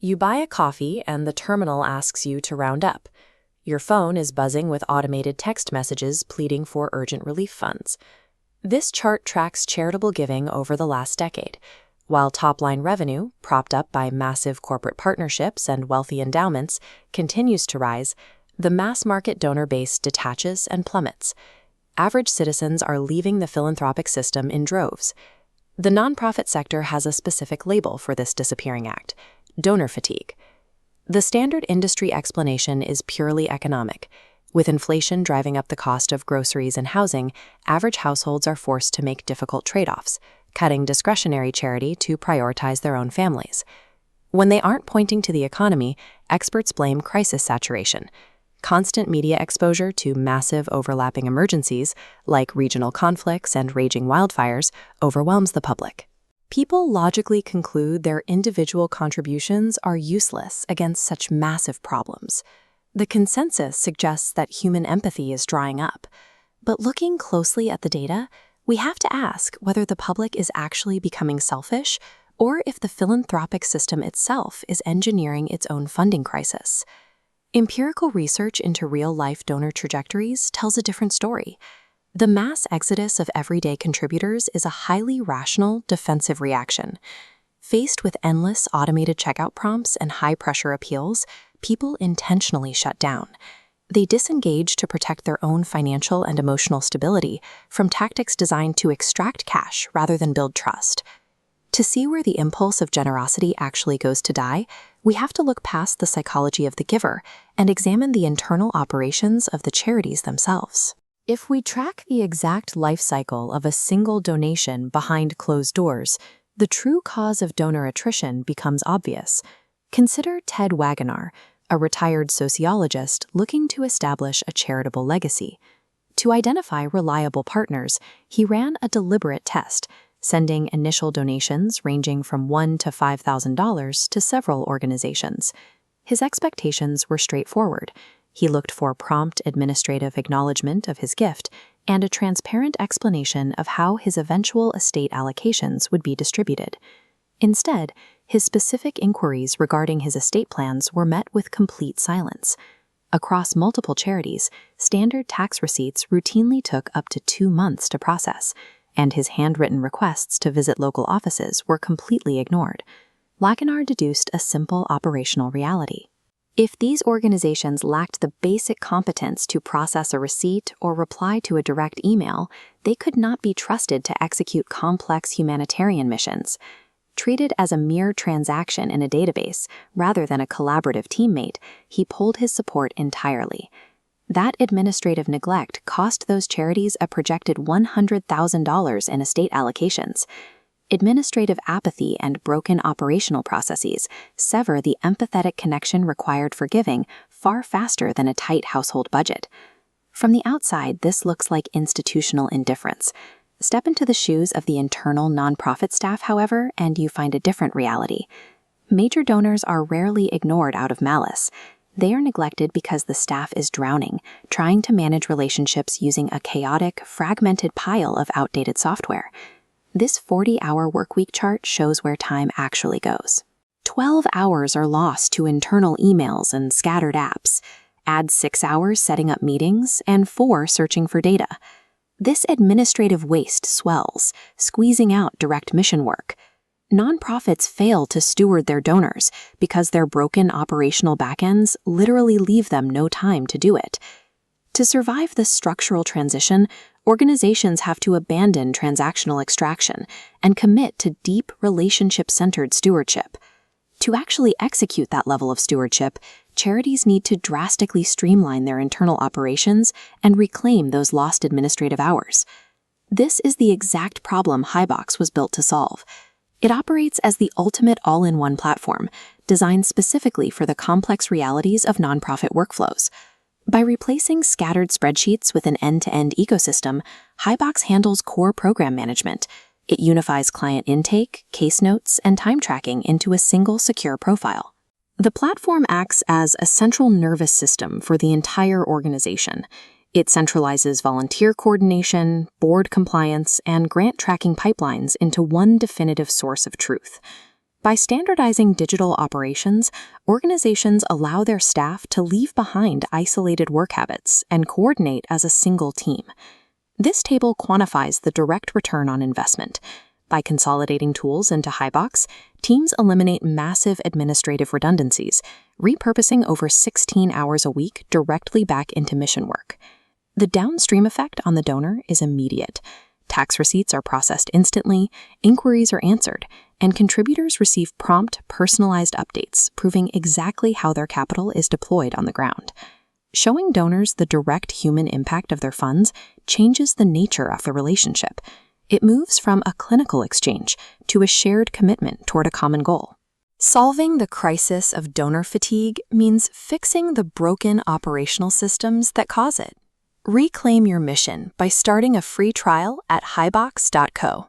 You buy a coffee and the terminal asks you to round up. Your phone is buzzing with automated text messages pleading for urgent relief funds. This chart tracks charitable giving over the last decade. While top-line revenue, propped up by massive corporate partnerships and wealthy endowments, continues to rise, the mass-market donor base detaches and plummets. Average citizens are leaving the philanthropic system in droves. The nonprofit sector has a specific label for this disappearing act: donor fatigue. The standard industry explanation is purely economic. With inflation driving up the cost of groceries and housing, average households are forced to make difficult trade-offs, cutting discretionary charity to prioritize their own families. When they aren't pointing to the economy, experts blame crisis saturation. Constant media exposure to massive overlapping emergencies, like regional conflicts and raging wildfires, overwhelms the public. People logically conclude their individual contributions are useless against such massive problems. The consensus suggests that human empathy is drying up. But looking closely at the data, we have to ask whether the public is actually becoming selfish or if the philanthropic system itself is engineering its own funding crisis. Empirical research into real-life donor trajectories tells a different story. The mass exodus of everyday contributors is a highly rational, defensive reaction. Faced with endless automated checkout prompts and high-pressure appeals, people intentionally shut down. They disengage to protect their own financial and emotional stability from tactics designed to extract cash rather than build trust. To see where the impulse of generosity actually goes to die, we have to look past the psychology of the giver and examine the internal operations of the charities themselves. If we track the exact life cycle of a single donation behind closed doors, the true cause of donor attrition becomes obvious. Consider Ted Wagoner, a retired sociologist looking to establish a charitable legacy. To identify reliable partners, he ran a deliberate test, sending initial donations ranging from $1,000 to $5,000 to several organizations. His expectations were straightforward. He looked for prompt administrative acknowledgement of his gift and a transparent explanation of how his eventual estate allocations would be distributed. Instead, his specific inquiries regarding his estate plans were met with complete silence. Across multiple charities, standard tax receipts routinely took up to 2 months to process, and his handwritten requests to visit local offices were completely ignored. Wagoner deduced a simple operational reality. If these organizations lacked the basic competence to process a receipt or reply to a direct email, they could not be trusted to execute complex humanitarian missions. Treated as a mere transaction in a database rather than a collaborative teammate, he pulled his support entirely. That administrative neglect cost those charities a projected $100,000 in estate allocations. Administrative apathy and broken operational processes sever the empathetic connection required for giving far faster than a tight household budget. From the outside, this looks like institutional indifference. Step into the shoes of the internal nonprofit staff, however, and you find a different reality. Major donors are rarely ignored out of malice. They are neglected because the staff is drowning, trying to manage relationships using a chaotic, fragmented pile of outdated software. This 40-hour workweek chart shows where time actually goes. 12 hours are lost to internal emails and scattered apps. Add 6 hours setting up meetings and 4 searching for data. This administrative waste swells, squeezing out direct mission work. Nonprofits fail to steward their donors because their broken operational backends literally leave them no time to do it. To survive this structural transition, organizations have to abandon transactional extraction and commit to deep relationship-centered stewardship. To actually execute that level of stewardship, charities need to drastically streamline their internal operations and reclaim those lost administrative hours. This is the exact problem Highbox was built to solve. It operates as the ultimate all-in-one platform, designed specifically for the complex realities of nonprofit workflows. By replacing scattered spreadsheets with an end-to-end ecosystem, Highbox handles core program management. It unifies client intake, case notes, and time tracking into a single secure profile. The platform acts as a central nervous system for the entire organization. It centralizes volunteer coordination, board compliance, and grant tracking pipelines into one definitive source of truth. By standardizing digital operations, organizations allow their staff to leave behind isolated work habits and coordinate as a single team. This table quantifies the direct return on investment. By consolidating tools into Highbox, teams eliminate massive administrative redundancies, repurposing over 16 hours a week directly back into mission work. The downstream effect on the donor is immediate. Tax receipts are processed instantly, inquiries are answered, and contributors receive prompt, personalized updates proving exactly how their capital is deployed on the ground. Showing donors the direct human impact of their funds changes the nature of the relationship. It moves from a clinical exchange to a shared commitment toward a common goal. Solving the crisis of donor fatigue means fixing the broken operational systems that cause it. Reclaim your mission by starting a free trial at highbox.co.